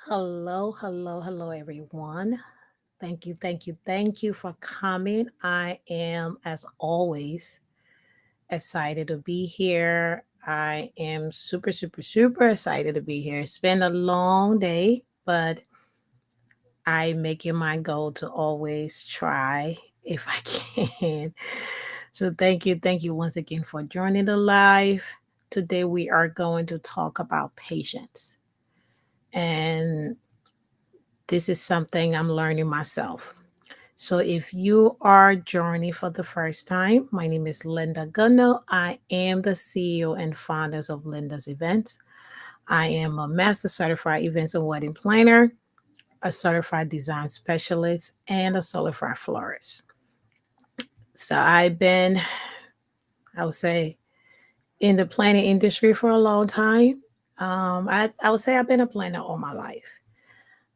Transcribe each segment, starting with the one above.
Hello, hello, hello, everyone. Thank you for coming. I am, as always, excited to be here. I am super excited to be here. It's been a long day, but I make it my goal to always try if I can. So, thank you once again for joining the live. Today, we are going to talk about patience. And this is something I'm learning myself. So, if you are joining for the first time, my name is Linda Gunno. I am the CEO and founders of Linda's Events. I am a master certified events and wedding planner, a certified design specialist, and a certified florist. So, I would say, in the planning industry for a long time. I would say I've been a planner all my life.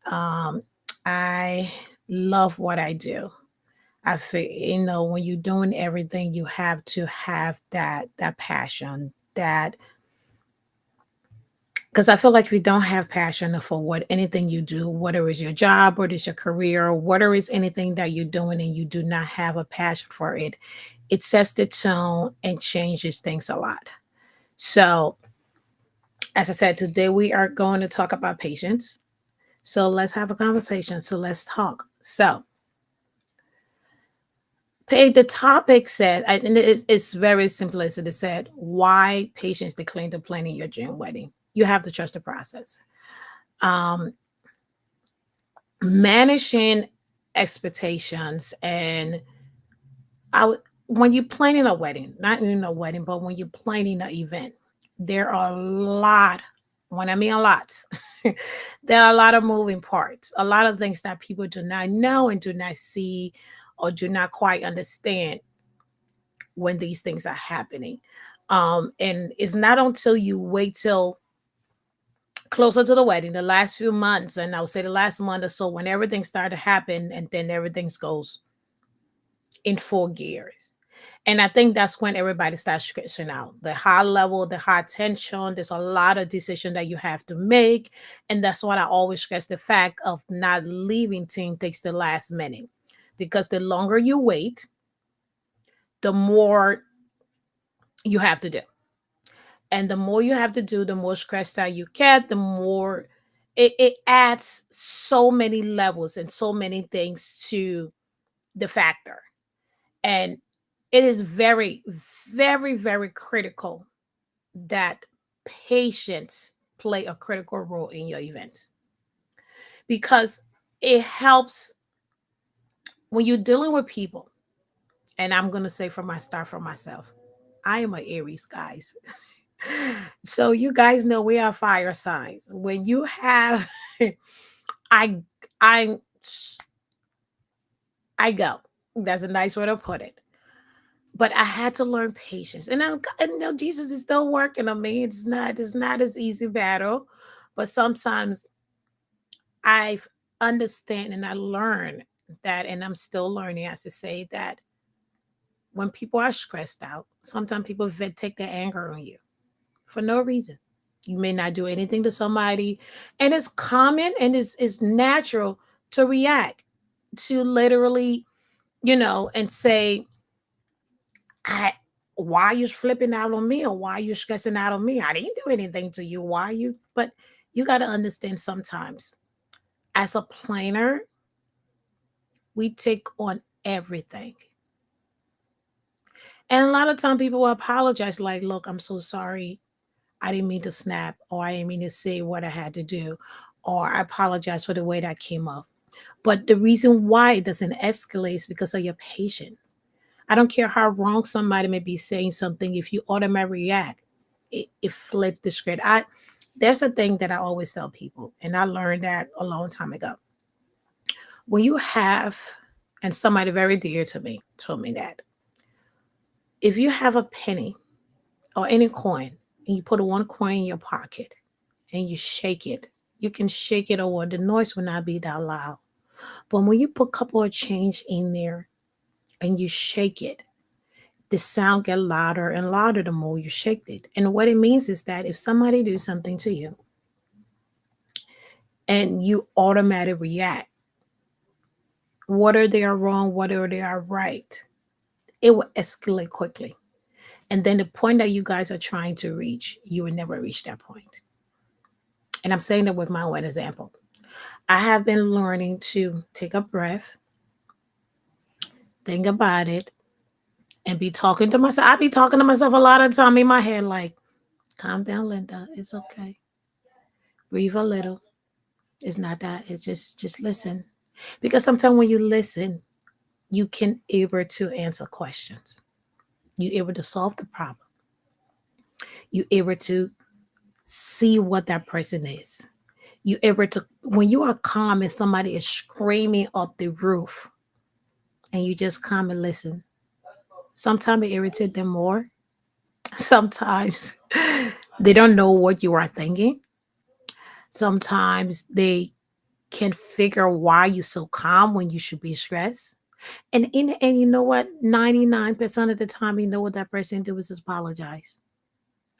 Um, I love what I do. I feel, when you're doing everything, you have to have that passion, that because I feel like if you don't have passion for what anything you do, whether it's your job or it's your career, or whether it's anything that you're doing and you do not have a passion for it, it sets the tone and changes things a lot. So, as I said, today we are going to talk about patience. So let's have a conversation. So let's talk. So the topic said, and it's very simplistic. It said, why patients decline to planning your dream wedding. You have to trust the process. Um, Managing expectations and I would when you're planning a wedding, not even a wedding, but when you're planning an event, there are a lot. When I mean a lot, there are a lot of moving parts, a lot of things that people do not know and do not see or do not quite understand when these things are happening. And it's not until you wait till closer to the wedding, the last few months, and I would say the last month or so, when everything started to happen, and then everything goes in full gears. And I think that's when everybody starts stressing out. The high level, the high tension, there's a lot of decision that you have to make. And that's what I always stress the fact of not leaving things takes the last minute. Because the longer you wait, the more you have to do. And the more you have to do, the more stressed out you get, the more it adds so many levels and so many things to the factor. And it is very critical that patience play a critical role in your events because it helps when you're dealing with people. And I'm going to say from my start for myself, I am an Aries, guys. So you guys know we are fire signs. When you have I I I go. That's a nice way to put it. But I had to learn patience. And Jesus is still working on me. It's not as easy battle. But sometimes I've understand and I learn that, and I'm still learning as to say that when people are stressed out, sometimes people take their anger on you for no reason. You may not do anything to somebody, and it's common and it's natural to react, to literally, and say, I why are you flipping out on me, or why are you stressing out on me? I didn't do anything to you. Why are you? But you got to understand sometimes as a planner, we take on everything. And a lot of time people will apologize, like, look, I'm so sorry. I didn't mean to snap, or I didn't mean to say what I had to do, or I apologize for the way that came up. But the reason why it doesn't escalate is because of your patience. I don't care how wrong somebody may be saying something, if you automatically react, it flips the script. There's a thing that I always tell people, and I learned that a long time ago. When you have, and somebody very dear to me told me that if you have a penny or any coin and you put one coin in your pocket and you shake it, you can shake it over. The noise will not be that loud. But when you put a couple of change in there and you shake it, the sound get louder and louder the more you shake it. And what it means is that if somebody do something to you and you automatically react. Whether they are wrong, whether they are right, it will escalate quickly. And then the point that you guys are trying to reach, you will never reach that point. And I'm saying that with my own example. I have been learning to take a breath, think about it, and be talking to myself. I be talking to myself a lot of time in my head, like, calm down, Linda. It's okay. Breathe a little. It's not that. It's just listen. Because sometimes when you listen, you can able to answer questions. You able to solve the problem. You able to see what that person is. You able to when you are calm and somebody is screaming up the roof and you just calm and listen. Sometimes it irritates them more. Sometimes they don't know what you are thinking. Sometimes they can figure why you're so calm when you should be stressed. And in the end, you know what? 99% of the time, you know what that person do is just apologize.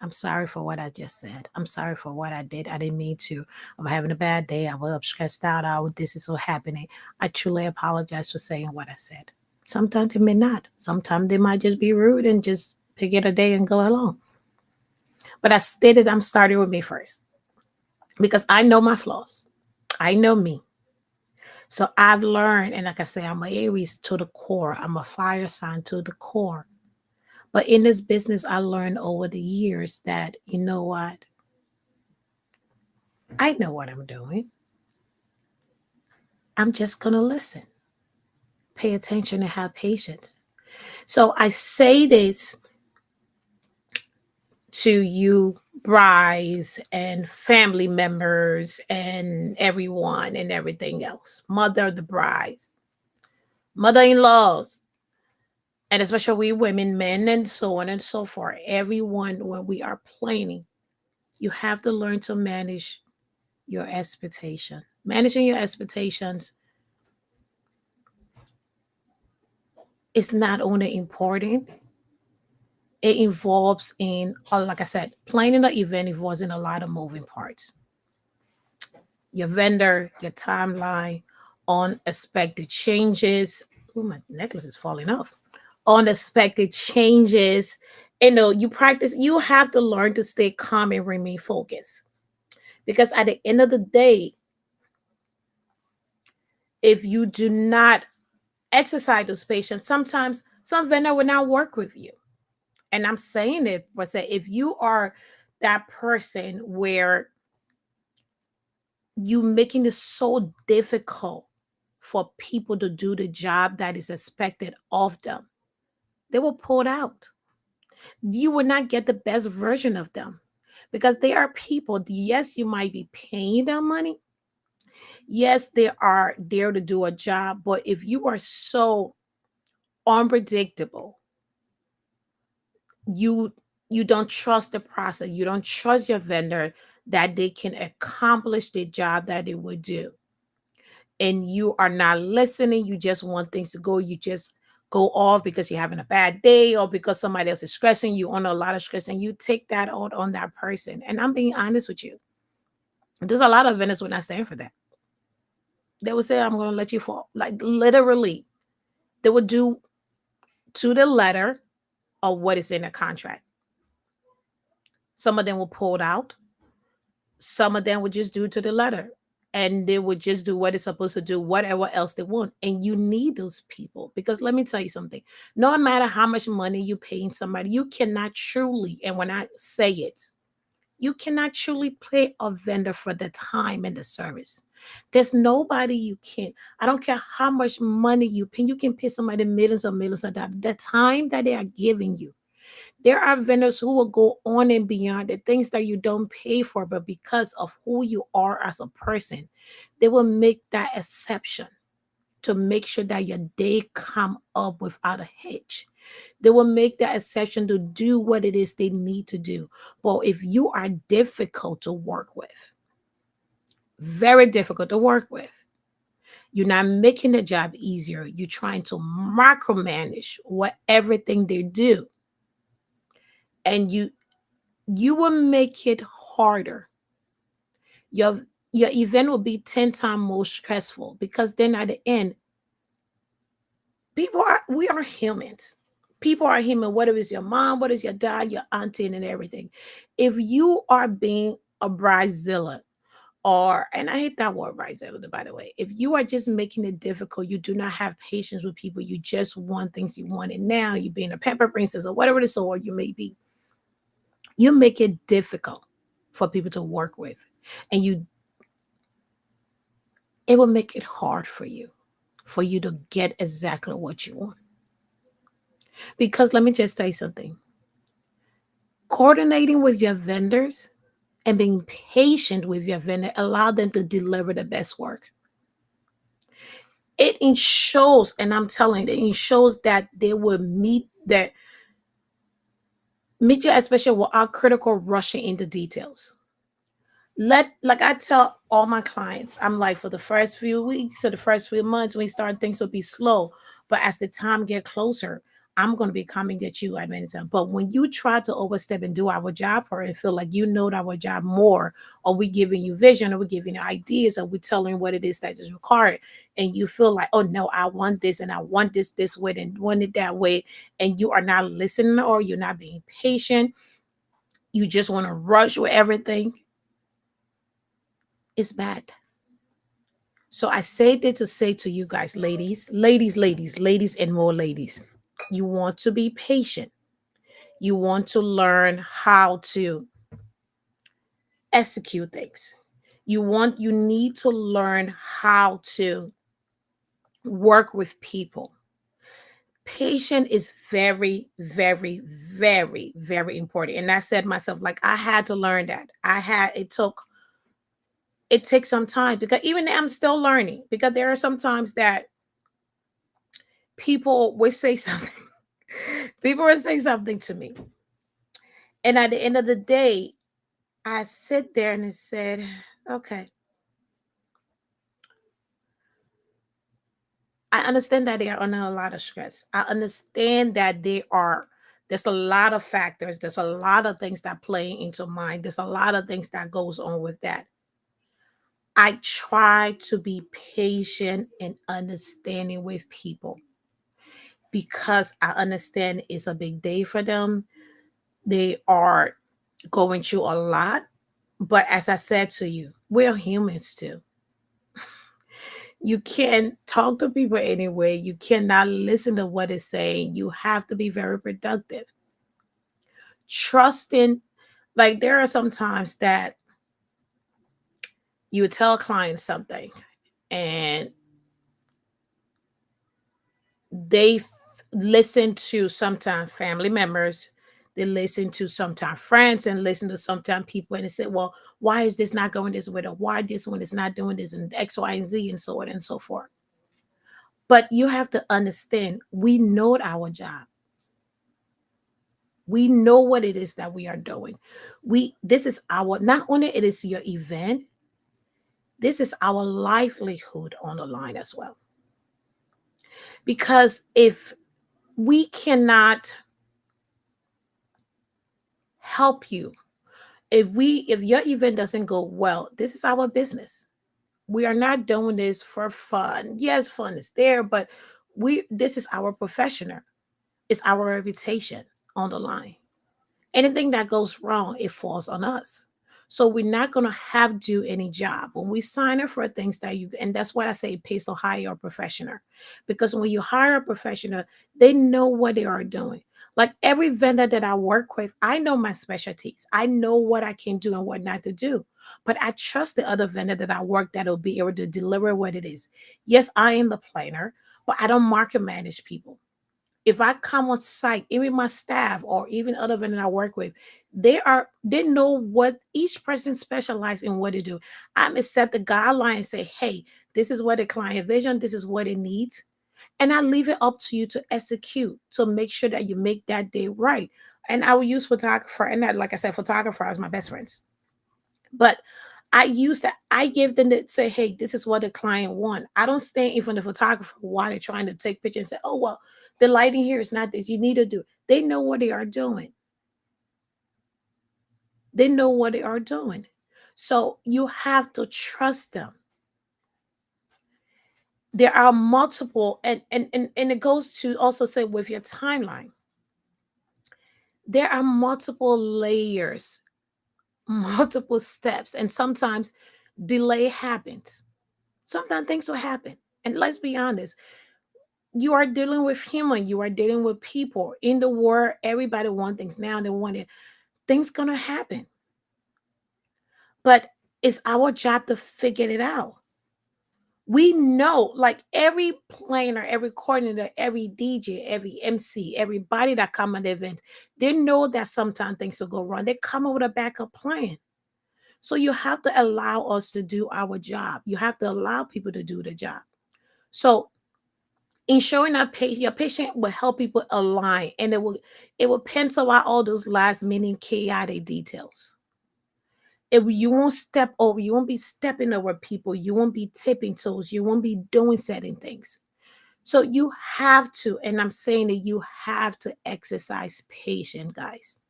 I'm sorry for what I just said. I'm sorry for what I did. I didn't mean to. I'm having a bad day. I was stressed out. This is so happening. I truly apologize for saying what I said. Sometimes they may not. Sometimes they might just be rude and just pick it a day and go along. But I stated I'm starting with me first because I know my flaws. I know me. So I've learned, and like I say, I'm a Aries to the core. I'm a fire sign to the core. But in this business, I learned over the years that, you know what? I know what I'm doing. I'm just going to listen, pay attention, and have patience. So I say this to you, brides and family members, and everyone and everything else. Mother of the brides, mother in laws, and especially we women, men, and so on and so forth. Everyone, when we are planning, you have to learn to manage your expectation. Managing your expectations is not only important, it involves in, like I said, planning the event involves in a lot of moving parts. Your vendor, your timeline, unexpected changes. Oh, my necklace is falling off. Unexpected changes. You practice, you have to learn to stay calm and remain focused. Because at the end of the day, if you do not exercise those patience, sometimes some vendor will not work with you. And I'm saying it, but say if you are that person where you making it so difficult for people to do the job that is expected of them, they will pull it out. You will not get the best version of them because they are people. Yes, you might be paying them money. Yes, they are there to do a job. But if you are so unpredictable, you you don't trust the process, you don't trust your vendor that they can accomplish the job that they would do, and you are not listening, you just want things to go, you just go off because you're having a bad day or because somebody else is stressing you on a lot of stress, and you take that out on that person. And I'm being honest with you, there's a lot of vendors would not stand for that. They would say, I'm going to let you fall, like literally. They would do to the letter of what is in a contract. Some of them will pull it out. Some of them would just do to the letter, and they would just do what it's supposed to do, whatever else they want. And you need those people because let me tell you something. No matter how much money you paying somebody, you cannot truly, and when I say it, you cannot truly pay a vendor for the time and the service. There's nobody you can. I don't care how much money you pay. You can pay somebody millions of dollars. The time that they are giving you, there are vendors who will go on and beyond the things that you don't pay for, but because of who you are as a person, they will make that exception to make sure that your day come up without a hitch. They will make that exception to do what it is they need to do. But if you are difficult to work with, very difficult to work with, you're not making the job easier. You're trying to micromanage what everything they do. And you will make it harder. Your your event will be 10 times more stressful, because then at the end, we are humans. People are human, whether it's your mom, whether it's your dad, your auntie, and everything. If you are being a bridezilla, or, and I hate that word bridezilla, by the way, if you are just making it difficult, you do not have patience with people, you just want things you want it now, you being a pepper princess or whatever it is, or you may be, you make it difficult for people to work with, and you, it will make it hard for you to get exactly what you want. Because let me just tell you something, coordinating with your vendors and being patient with your vendor allow them to deliver the best work. It ensures, and I'm telling you, it ensures that they will meet your expectation without critical rushing into details. Like I tell all my clients, I'm like, for the first few weeks or the first few months when we start, things will be slow, but as the time get closer, I'm going to be coming at you at many times. But when you try to overstep and do our job or and feel like you know our job more, or we giving you vision, or we giving you ideas, or we telling what it is that is required, and you feel like, oh no, I want this and I want this way and want it that way, and you are not listening, or you're not being patient, you just want to rush with everything, it's bad. So I say that to say to you guys, ladies, and more ladies, you want to be patient. You want to learn how to execute things. You need to learn how to work with people. Patient is very, very, very, very important. And I said myself, like I had to learn that. It takes some time, because even now I'm still learning, because there are some times that people will say something. People will say something to me. And at the end of the day, I sit there and I said, okay, I understand that they are under a lot of stress. I understand that there's a lot of factors, there's a lot of things that play into mind. There's a lot of things that goes on with that. I try to be patient and understanding with people, because I understand it's a big day for them. They are going through a lot. But as I said to you, we're humans too. You can't talk to people anyway. You cannot listen to what it's saying. You have to be very productive. Trusting, like there are some times that you would tell a client something, and they listen to sometimes family members, they listen to sometimes friends, and listen to sometimes people, and they say, well, why is this not going this way, or why this one is not doing this, and X, Y, and Z, and so on and so forth. But you have to understand, we know our job. We know what it is that we are doing. This is our, not only it is your event, this is our livelihood on the line as well. Because if we cannot help you, if your event doesn't go well, this is our business. We are not doing this for fun. Yes, fun is there, but we this is our professional. It's our reputation on the line. Anything that goes wrong, it falls on us. So we're not going to have to do any job when we sign up for things that you, and that's why I say it pays to hire a professional, because when you hire a professional, they know what they are doing. Like every vendor that I work with, I know my specialties. I know what I can do and what not to do. But I trust the other vendor that I work that will be able to deliver what it is. Yes, I am the planner, but I don't market manage people. If I come on site, even my staff or even other vendors I work with, they know what each person specializes in what to do. I'm gonna set the guideline and say, hey, this is what the client vision, this is what it needs. And I leave it up to you to execute to make sure that you make that day right. And I will use photographer, and that, like I said, photographer is my best friends. But I use that. I give them to say, hey, this is what the client want. I don't stand in front of the photographer while they're trying to take pictures and say, oh, well, the lighting here is not this. You need to do. They know what they are doing. They know what they are doing. So you have to trust them. There are multiple, and it goes to also say with your timeline, there are multiple layers, multiple steps, and sometimes delay happens. Sometimes things will happen. And let's be honest, you are dealing with human, you are dealing with people in the world. Everybody want things now, they want it. Things gonna happen. But it's our job to figure it out. We know, like every planner, every coordinator, every DJ, every MC, everybody that come at the event, they know that sometimes things will go wrong. They come up with a backup plan. So you have to allow us to do our job. You have to allow people to do the job. So ensuring that your patient will help people align, and it will pencil out all those last minute chaotic details. You won't step over, you won't be stepping over people, you won't be tipping toes, you won't be doing certain things. So you have to, and I'm saying that you have to exercise patience, guys.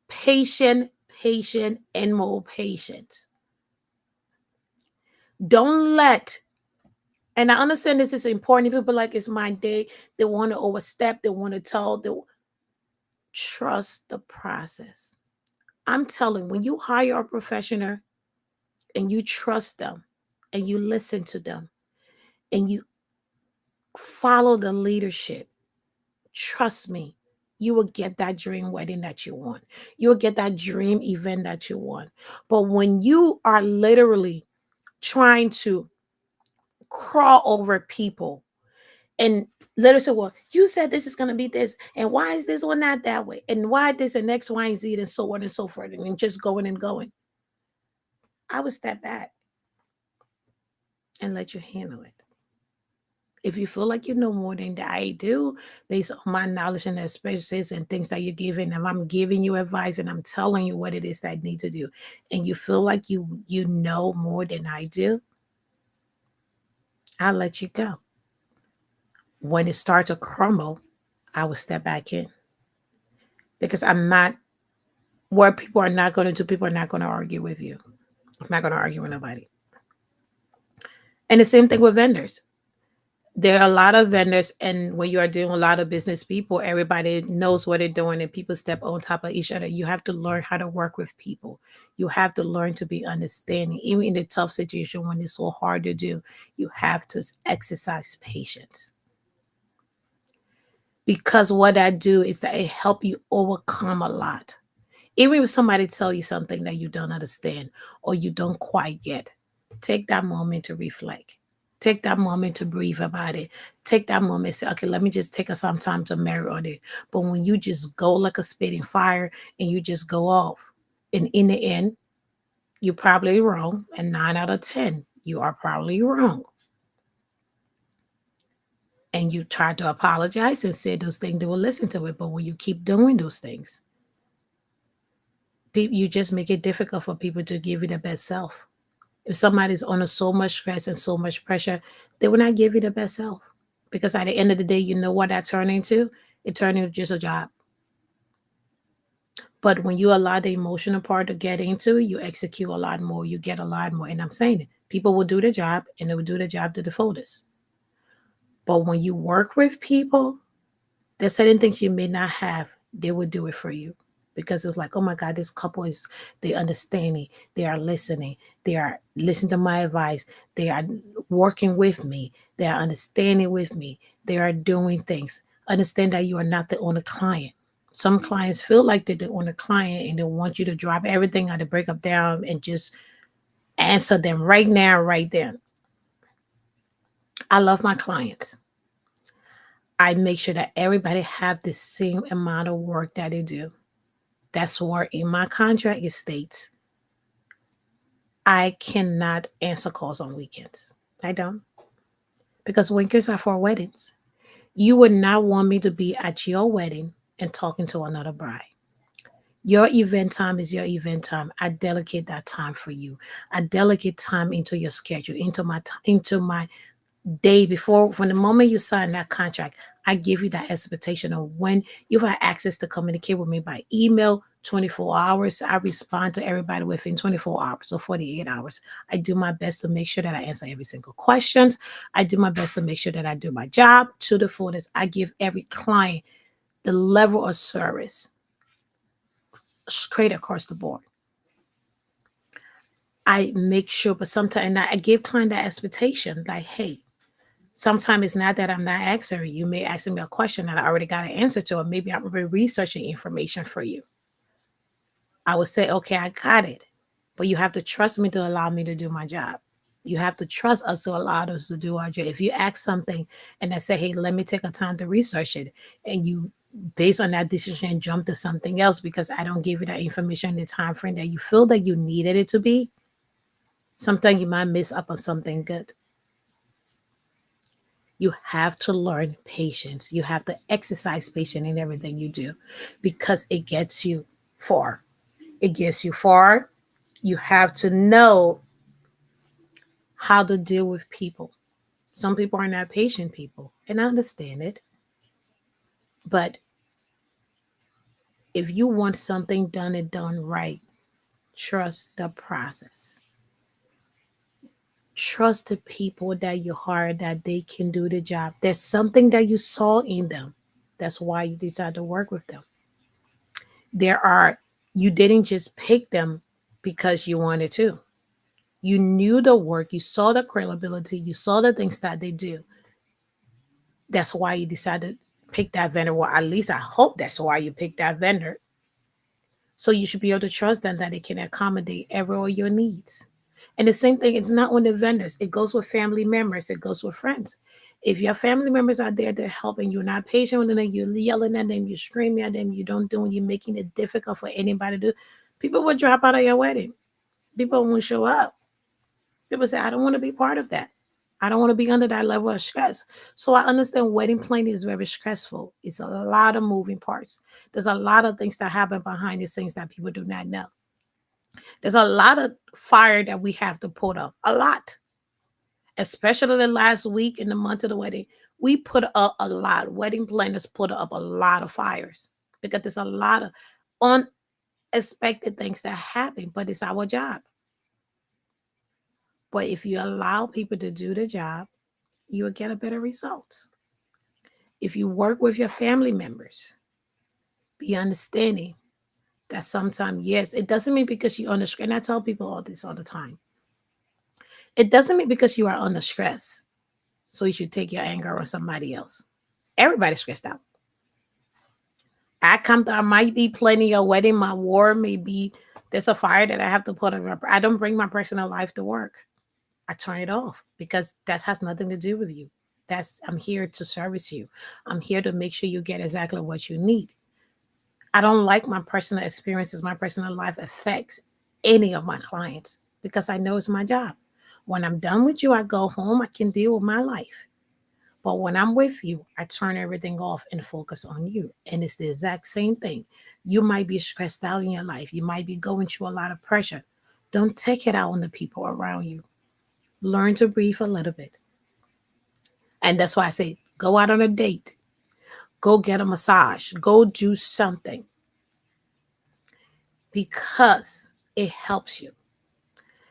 Patient, patient, and more patience. Don't let, and I understand this is important. People like it's my day. They want to overstep. They want to tell. They trust the process. I'm telling, when you hire a professional and you trust them and you listen to them and you follow the leadership, trust me, you will get that dream wedding that you want. You will get that dream event that you want. But when you are literally trying to crawl over people and literally say, well, you said this is going to be this, and why is this one not that way? And why this and X, Y, and Z, and so on and so forth, and just going and going. I would step back and let you handle it. If you feel like you know more than I do, based on my knowledge and experiences and things that you're giving, and I'm giving you advice and I'm telling you what it is that I need to do, and you feel like you know more than I do, I'll let you go. When it starts to crumble, I will step back in, because I'm not, what people are not going to do. People are not going to argue with you. I'm not going to argue with nobody. And the same thing with vendors. There are a lot of vendors, and when you are doing a lot of business people, everybody knows what they're doing and people step on top of each other. You have to learn how to work with people. You have to learn to be understanding, even in the tough situation when it's so hard to do. You have to exercise patience, because what I do is that it help you overcome a lot. Even if somebody tell you something that you don't understand or you don't quite get, take that moment to reflect. Take that moment to breathe about it. Take that moment and say, okay, let me just take some time to marinate on it. But when you just go like a spitting fire and you just go off, and in the end, you're probably wrong. And 9 out of 10, you are probably wrong. And you try to apologize and say those things, they will listen to it. But when you keep doing those things, you just make it difficult for people to give you the best self. If somebody's under so much stress and so much pressure, they will not give you the best self. Because at the end of the day, you know what that turned into? It turned into just a job. But when you allow the emotional part to get into, you execute a lot more, you get a lot more. And I'm saying it. People will do the job and they will do the job to the fullest. But when you work with people, there's certain things you may not have, they will do it for you. Because it's like, oh my God, this couple is, they understanding, they are listening, they are listening to my advice, they are working with me, they are understanding with me, they are doing things. Understand that you are not the only client. Some clients feel like they're the only client and they want you to drop everything out to break up down and just answer them right now, right then. I love my clients. I make sure that everybody have the same amount of work that they do. That's where in my contract it states I cannot answer calls on weekends. I don't. Because weekends are for weddings. You would not want me to be at your wedding and talking to another bride. Your event time is your event time. I delegate that time for you. I delegate time into your schedule, into my day before, from the moment you sign that contract. I give you that expectation of when you have access to communicate with me by email, 24 hours. I respond to everybody within 24 hours or 48 hours. I do my best to make sure that I answer every single question. I do my best to make sure that I do my job to the fullest. I give every client the level of service straight across the board. I make sure, but sometimes I give client that expectation, like, hey, sometimes it's not that I'm not answering. You may ask me a question that I already got an answer to, or maybe I'm researching information for you. I would say, okay, I got it. But you have to trust me to allow me to do my job. You have to trust us to allow us to do our job. If you ask something and I say, hey, let me take a time to research it, and you based on that decision jump to something else because I don't give you that information in the time frame that you feel that you needed it to be, sometimes you might miss up on something good. You have to learn patience. You have to exercise patience in everything you do because it gets you far. It gets you far. You have to know how to deal with people. Some people are not patient people, and I understand it. But if you want something done and done right, trust the process. Trust the people that you hire that they can do the job. There's something that you saw in them. That's why you decided to work with them. There are, you didn't just pick them because you wanted to. You knew the work, you saw the credibility, you saw the things that they do. That's why you decided to pick that vendor. Well, at least I hope that's why you picked that vendor. So you should be able to trust them that it can accommodate every all your needs. And the same thing, it's not only vendors, it goes with family members, it goes with friends. If your family members are there to help and you're not patient with them, you're yelling at them, you're screaming at them, you don't do, and you're making it difficult for anybody to do, people will drop out of your wedding. People won't show up. People say, I don't want to be part of that. I don't want to be under that level of stress. So I understand wedding planning is very stressful. It's a lot of moving parts. There's a lot of things that happen behind the scenes that people do not know. There's a lot of fire that we have to put up. A lot. Especially the last week in the month of the wedding. We put up a lot. Wedding planners put up a lot of fires because there's a lot of unexpected things that happen, but it's our job. But if you allow people to do the job, you will get a better results. If you work with your family members, be understanding that sometimes, yes, it doesn't mean because you're under stress. And I tell people all this all the time. It doesn't mean because you are under stress, so you should take your anger on somebody else. Everybody's stressed out. I might be planning a wedding, my war may be, there's a fire that I have to put on. I don't bring my personal life to work. I turn it off because that has nothing to do with you. I'm here to service you. I'm here to make sure you get exactly what you need. I don't like my personal experiences, my personal life affects any of my clients because I know it's my job. When I'm done with you, I go home, I can deal with my life. But when I'm with you, I turn everything off and focus on you. And it's the exact same thing. You might be stressed out in your life. You might be going through a lot of pressure. Don't take it out on the people around you. Learn to breathe a little bit. And that's why I say go out on a date, go get a massage, go do something because it helps you.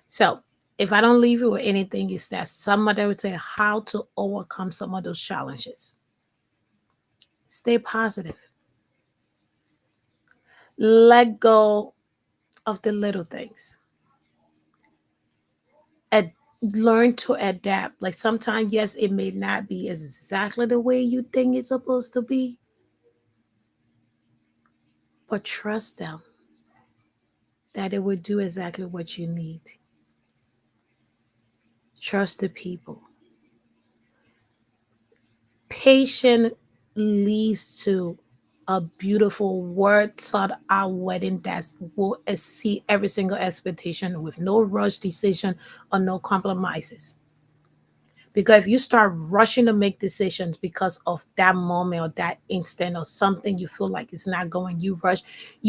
So if I don't leave you with anything, is that somebody would say how to overcome some of those challenges. Stay positive. Let go of the little things. And learn to adapt. Like sometimes, yes, it may not be exactly the way you think it's supposed to be, but trust them that it will do exactly what you need. Trust the people. Patience leads to a beautiful word thought out wedding that will exceed every single expectation with no rush decision or no compromises. Because if you start rushing to make decisions because of that moment or that instant or something you feel like it's not going, you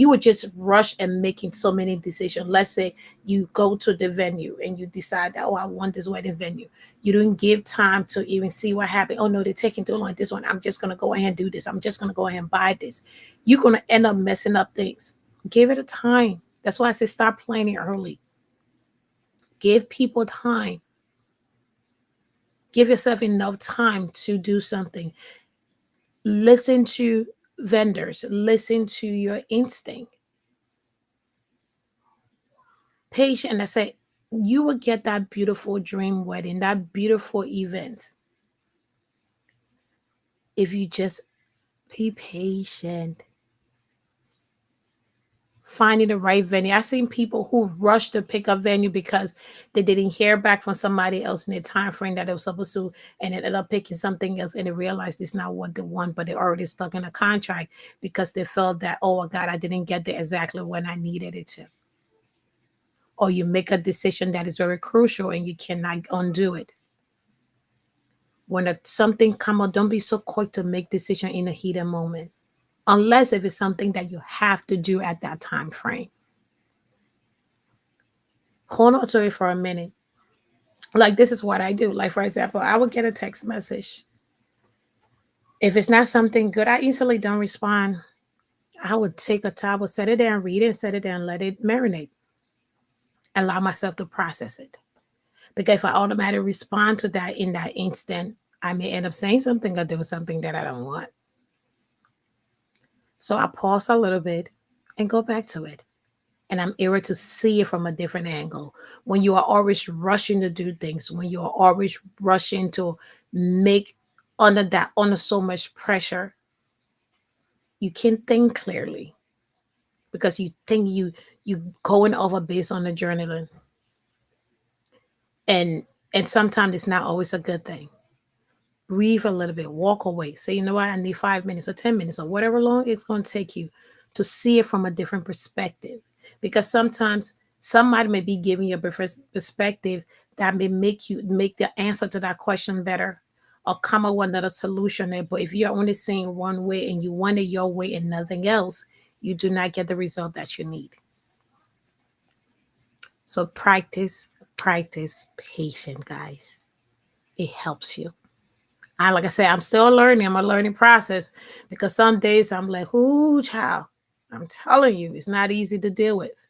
would just rush and making so many decisions. Let's say you go to the venue and you decide that, oh, I want this wedding venue. You didn't give time to even see what happened. Oh no, they're taking too long. This one, I'm just gonna go ahead and do this. I'm just gonna go ahead and buy this. You're gonna end up messing up things. Give it a time. That's why I say start planning early. Give people time. Give yourself enough time to do something. Listen to vendors. Listen to your instinct. Patient. And I say, you will get that beautiful dream wedding, that beautiful event, if you just be patient. Finding the right venue. I've seen people who rush to pick up venue because they didn't hear back from somebody else in the time frame that they were supposed to, and ended up picking something else, and they realized it's not what they want, but they're already stuck in a contract because they felt that, oh my God, I didn't get there exactly when I needed it to. Or you make a decision that is very crucial and you cannot undo it. When something come up, don't be so quick to make decision in a heated moment, unless if it's something that you have to do at that time frame. Hold on to it for a minute. Like, this is what I do. Like, for example, I would get a text message. If it's not something good, I easily don't respond. I would take a tablet, set it down, read it, set it down, let it marinate, allow myself to process it. Because if I automatically respond to that in that instant, I may end up saying something or doing something that I don't want. So I pause a little bit and go back to it. And I'm able to see it from a different angle. When you are always rushing to do things, when you are always rushing to make under so much pressure, you can't think clearly because you think you going over based on adrenaline. And and sometimes it's not always a good thing. Breathe a little bit, walk away. Say, you know what, I need 5 minutes or 10 minutes or whatever long it's going to take you to see it from a different perspective. Because sometimes somebody may be giving you a perspective that may make the answer to that question better or come up with another solution there. But if you're only seeing one way and you want it your way and nothing else, you do not get the result that you need. So practice patient, guys. It helps you. I like I said, I'm still learning. I'm a learning process because some days I'm like, "Ooh, child." I'm telling you, it's not easy to deal with.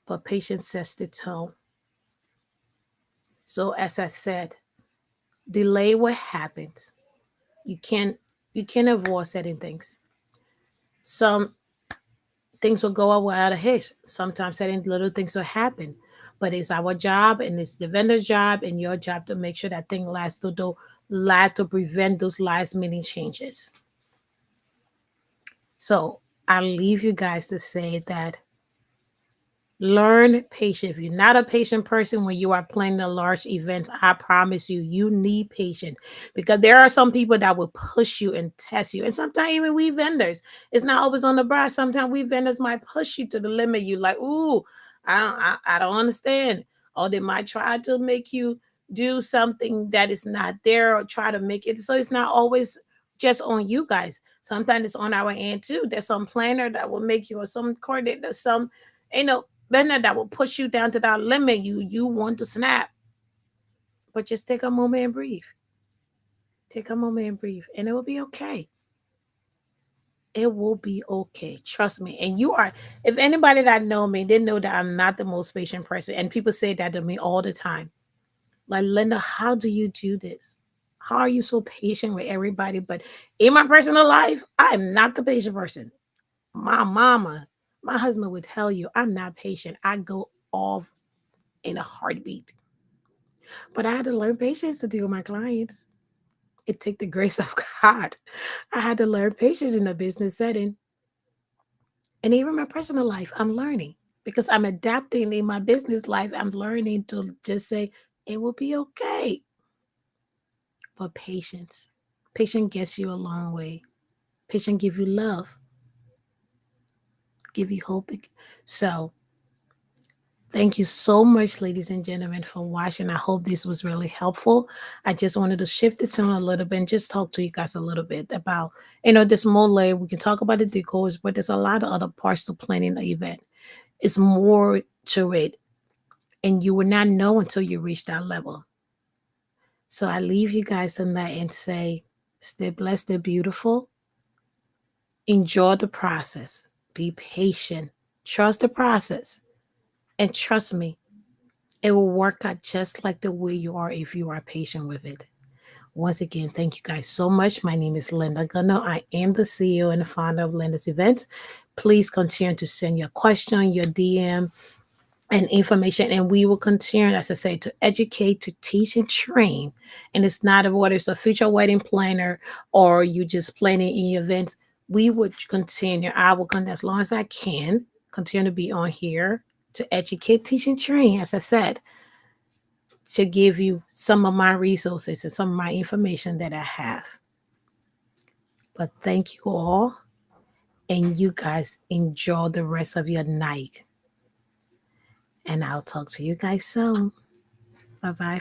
But patience sets the tone. So as I said, delay what happens. You can you can avoid certain things. Some things will go out without a hitch. Sometimes certain little things will happen. But it's our job and it's the vendor's job and your job to make sure that thing lasts to do last to prevent those last minute changes. So I'll leave you guys to say that learn patience. If you're not a patient person when you are planning a large event, I promise you, you need patience because there are some people that will push you and test you. And sometimes even we vendors, it's not always on the bride. Sometimes we vendors might push you to the limit. You like, ooh, I don't understand. Or they might try to make you do something that is not there or try to make it. So it's not always just on you guys. Sometimes it's on our end too. There's some planner that will make you or some coordinator, some, you know, banner that will push you down to that limit. You want to snap, but just take a moment and breathe. Take a moment and breathe, and it will be okay. It will be okay. Trust me. And you are. If anybody that know me, they know that I'm not the most patient person, and people say that to me all the time. Like, Linda, how do you do this? How are you so patient with everybody? But in my personal life, I'm not the patient person. My mama, my husband would tell you I'm not patient. I go off in a heartbeat. But I had to learn patience to deal with my clients. It took the grace of God. I had to learn patience in a business setting. And even my personal life, I'm learning because I'm adapting in my business life. I'm learning to just say, it will be okay. But patience. Patience gets you a long way. Patience give you love, give you hope. So thank you so much, ladies and gentlemen, for watching. I hope this was really helpful. I just wanted to shift the tone a little bit and just talk to you guys a little bit about, this mole. We can talk about the decors, but there's a lot of other parts to planning the event. It's more to it, and you will not know until you reach that level. So I leave you guys on that and say, stay blessed, stay beautiful, enjoy the process. Be patient. Trust the process. And trust me, it will work out just like the way you are if you are patient with it. Once again, thank you guys so much. My name is Linda Gunno. I am the CEO and the founder of Linda's Events. Please continue to send your question, your DM, and information, and we will continue, as I say, to educate, to teach, and train. And it's not a whether it's a future wedding planner or you just planning in your events. We would continue. I will continue as long as I can continue to be on here to educate, teach, and train. As I said, to give you some of my resources and some of my information that I have. But thank you all, and you guys enjoy the rest of your night. And I'll talk to you guys soon. Bye bye